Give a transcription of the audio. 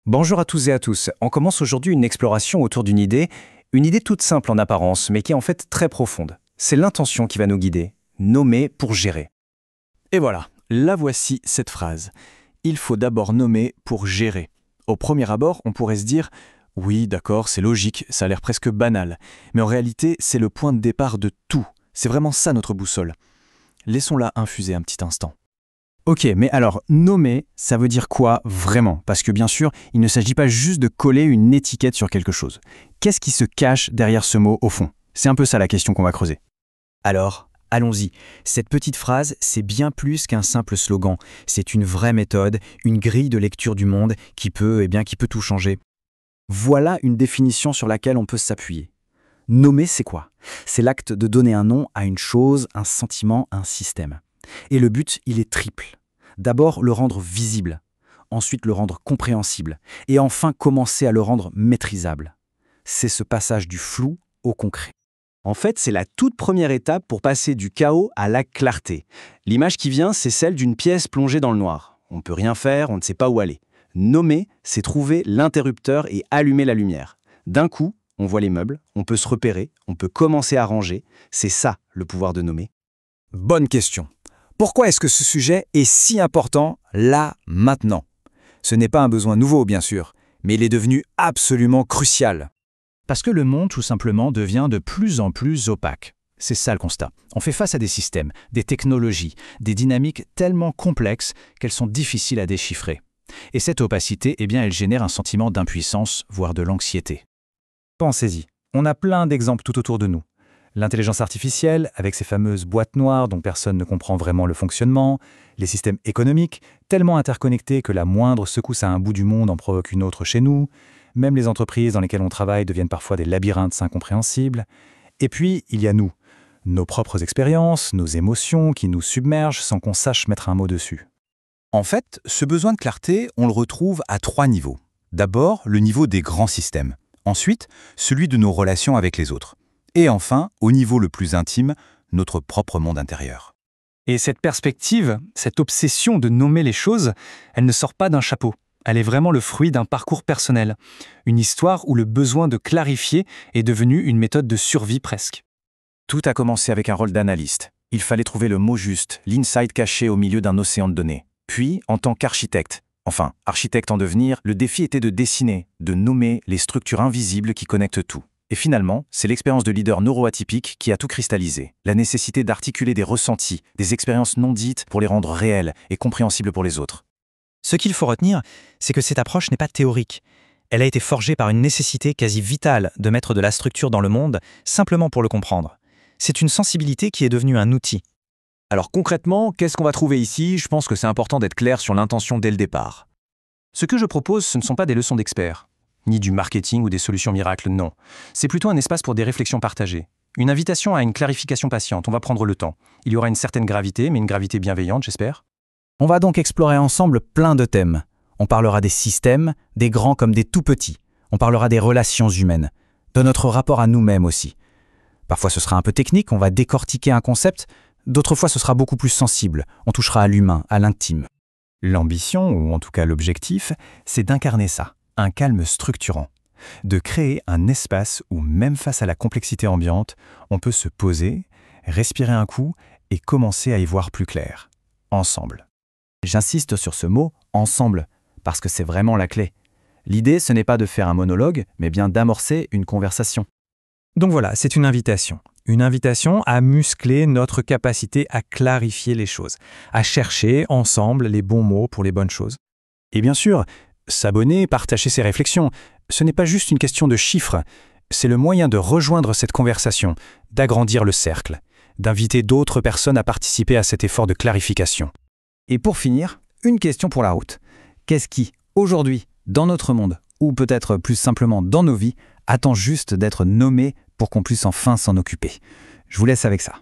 Bonjour à tous et à tous. On commence aujourd'hui une exploration autour une idée toute simple en apparence, mais qui est en fait très profonde. C'est l'intention qui va nous guider, nommer pour gérer. Et voilà, la voici cette phrase. Il faut d'abord nommer pour gérer. Au premier abord, on pourrait se dire « Oui, d'accord, c'est logique, ça a l'air presque banal. » Mais en réalité, c'est le point de départ de tout. C'est vraiment ça notre boussole. Laissons-la infuser un petit instant. Ok, mais alors, nommer, ça veut dire quoi vraiment? Parce que bien sûr, il ne s'agit pas juste de coller une étiquette sur quelque chose. Qu'est-ce qui se cache derrière ce mot au fond? C'est un peu ça la question qu'on va creuser. Alors, allons-y. Cette petite phrase, c'est bien plus qu'un simple slogan. C'est une vraie méthode, une grille de lecture du monde qui peut tout changer. Voilà une définition sur laquelle on peut s'appuyer. Nommer, c'est quoi? C'est l'acte de donner un nom à une chose, un sentiment, un système. Et le but, il est triple. D'abord, le rendre visible. Ensuite, le rendre compréhensible. Et enfin, commencer à le rendre maîtrisable. C'est ce passage du flou au concret. En fait, c'est la toute première étape pour passer du chaos à la clarté. L'image qui vient, c'est celle d'une pièce plongée dans le noir. On ne peut rien faire, on ne sait pas où aller. Nommer, c'est trouver l'interrupteur et allumer la lumière. D'un coup, on voit les meubles, on peut se repérer, on peut commencer à ranger. C'est ça, le pouvoir de nommer. Bonne question. Pourquoi est-ce que ce sujet est si important là, maintenant? Ce n'est pas un besoin nouveau, bien sûr, mais il est devenu absolument crucial. Parce que le monde, tout simplement, devient de plus en plus opaque. C'est ça le constat. On fait face à des systèmes, des technologies, des dynamiques tellement complexes qu'elles sont difficiles à déchiffrer. Et cette opacité, elle génère un sentiment d'impuissance, voire de l'anxiété. Pensez-y, on a plein d'exemples tout autour de nous. L'intelligence artificielle, avec ses fameuses boîtes noires dont personne ne comprend vraiment le fonctionnement, les systèmes économiques, tellement interconnectés que la moindre secousse à un bout du monde en provoque une autre chez nous, même les entreprises dans lesquelles on travaille deviennent parfois des labyrinthes incompréhensibles. Et puis, il y a nous, nos propres expériences, nos émotions qui nous submergent sans qu'on sache mettre un mot dessus. En fait, ce besoin de clarté, on le retrouve à 3 niveaux. D'abord, le niveau des grands systèmes. Ensuite, celui de nos relations avec les autres. Et enfin, au niveau le plus intime, notre propre monde intérieur. Et cette perspective, cette obsession de nommer les choses, elle ne sort pas d'un chapeau. Elle est vraiment le fruit d'un parcours personnel. Une histoire où le besoin de clarifier est devenu une méthode de survie presque. Tout a commencé avec un rôle d'analyste. Il fallait trouver le mot juste, l'insight caché au milieu d'un océan de données. Puis, en tant qu'architecte, architecte en devenir, le défi était de dessiner, de nommer les structures invisibles qui connectent tout. Et finalement, c'est l'expérience de leader neuroatypique qui a tout cristallisé. La nécessité d'articuler des ressentis, des expériences non dites pour les rendre réelles et compréhensibles pour les autres. Ce qu'il faut retenir, c'est que cette approche n'est pas théorique. Elle a été forgée par une nécessité quasi vitale de mettre de la structure dans le monde, simplement pour le comprendre. C'est une sensibilité qui est devenue un outil. Alors concrètement, qu'est-ce qu'on va trouver ici? Je pense que c'est important d'être clair sur l'intention dès le départ. Ce que je propose, ce ne sont pas des leçons d'experts, ni du marketing ou des solutions miracles, non. C'est plutôt un espace pour des réflexions partagées. Une invitation à une clarification patiente, on va prendre le temps. Il y aura une certaine gravité, mais une gravité bienveillante, j'espère. On va donc explorer ensemble plein de thèmes. On parlera des systèmes, des grands comme des tout petits. On parlera des relations humaines, de notre rapport à nous-mêmes aussi. Parfois ce sera un peu technique, on va décortiquer un concept. D'autres fois ce sera beaucoup plus sensible, on touchera à l'humain, à l'intime. L'ambition, ou en tout cas l'objectif, c'est d'incarner ça, un calme structurant. De créer un espace où, même face à la complexité ambiante, on peut se poser, respirer un coup et commencer à y voir plus clair. Ensemble. J'insiste sur ce mot « ensemble » parce que c'est vraiment la clé. L'idée, ce n'est pas de faire un monologue, mais bien d'amorcer une conversation. Donc voilà, c'est une invitation. Une invitation à muscler notre capacité à clarifier les choses, à chercher ensemble les bons mots pour les bonnes choses. Et bien sûr, s'abonner, partager ses réflexions, ce n'est pas juste une question de chiffres, c'est le moyen de rejoindre cette conversation, d'agrandir le cercle, d'inviter d'autres personnes à participer à cet effort de clarification. Et pour finir, une question pour la route. Qu'est-ce qui, aujourd'hui, dans notre monde, ou peut-être plus simplement dans nos vies, attend juste d'être nommé pour qu'on puisse enfin s'en occuper? Je vous laisse avec ça.